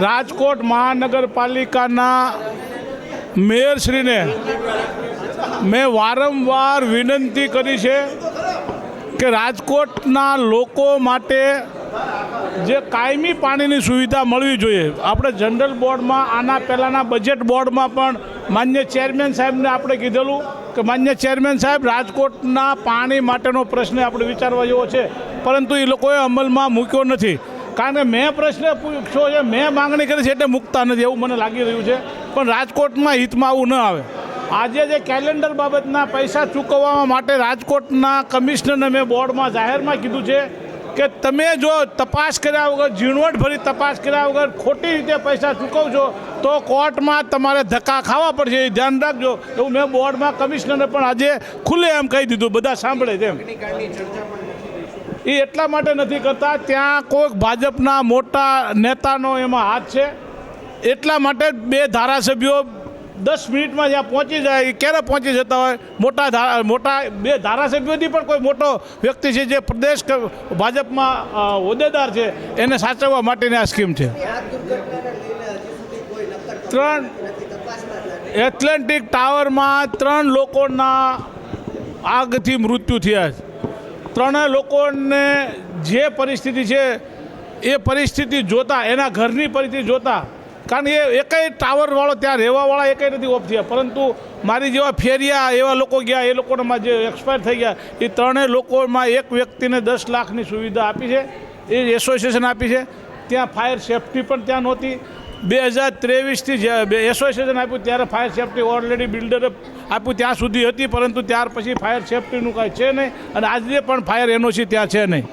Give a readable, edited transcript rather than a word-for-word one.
રાજકોટ મહાનગરપાલિકાના મેયરશ્રીને મેં વારંવાર વિનંતી કરી છે કે રાજકોટના લોકો માટે જે કાયમી પાણીની સુવિધા મળવી જોઈએ. આપણે જનરલ બોર્ડમાં આના પહેલાંના બજેટ બોર્ડમાં પણ માન્ય ચેરમેન સાહેબને આપણે કીધેલું કે માન્ય ચેરમેન સાહેબ, રાજકોટના પાણી માટેનો પ્રશ્ન આપણે વિચારવા જેવો છે, પરંતુ એ લોકોએ અમલમાં મૂક્યો નથી. કારણ કે મેં પ્રશ્ન પૂછ્યો છે, મેં માંગણી કરી છે એટલે મૂકતા નથી એવું મને લાગી રહ્યું છે. પણ રાજકોટમાં હિતમાં આવું ન આવે. આજે જે કેલેન્ડર બાબતના પૈસા ચૂકવવા માટે રાજકોટના કમિશનરને મેં બોર્ડમાં જાહેરમાં કીધું છે કે તમે જો તપાસ કર્યા વગર, ઝીણવટભરી તપાસ કર્યા વગર ખોટી રીતે પૈસા ચૂકવશો તો કોર્ટમાં તમારે ધક્કા ખાવા પડશે, એ ધ્યાન રાખજો. એવું મેં બોર્ડમાં કમિશનરને પણ આજે ખુલ્લે એમ કહી દીધું, બધા સાંભળે તેમ. એ એટલા માટે નથી કરતા, ત્યાં કોઈક ભાજપના મોટા નેતાનો એમાં હાથ છે. એટલા માટે 2 ધારાસભ્યો 10 મિનિટમાં જ્યાં પહોંચી જાય, એ ક્યારે પહોંચી જતા હોય. મોટા 2 ધારાસભ્યોથી પણ કોઈ મોટો વ્યક્તિ છે જે પ્રદેશ ભાજપમાં હોદ્દેદાર છે, એને સાચવવા માટેની આ સ્કીમ છે. 3 એટલાન્ટિક ટાવરમાં 3 લોકોના આગથી મૃત્યુ થયા છે. 3 લોકોને જે પરિસ્થિતિ છે એ પરિસ્થિતિ જોતા, એના ઘરની પરિસ્થિતિ જોતા, કારણ કે એકેય ટાવરવાળો ત્યાં રહેવાવાળા એકેય નથી ઓફ થયા, પરંતુ મારી જેવા ફેરિયા એવા લોકો ગયા, એ લોકોનામાં જે એક્સપાયર થઈ ગયા, એ 3 લોકોમાં એક વ્યક્તિને 10 લાખની સુવિધા આપી છે, એ એસોસિએશન આપી છે. ત્યાં ફાયર સેફટી પણ ત્યાં નહોતી. 2023થી એસોસિએશન આપ્યું ત્યારે ફાયર સેફટી ઓલરેડી બિલ્ડરે આપ્યું ત્યાં સુધી હતી, પરંતુ ત્યાર પછી ફાયર સેફટીનું કાંઈ છે નહીં, અને આજે પણ ફાયર એનઓસી ત્યાં છે નહીં.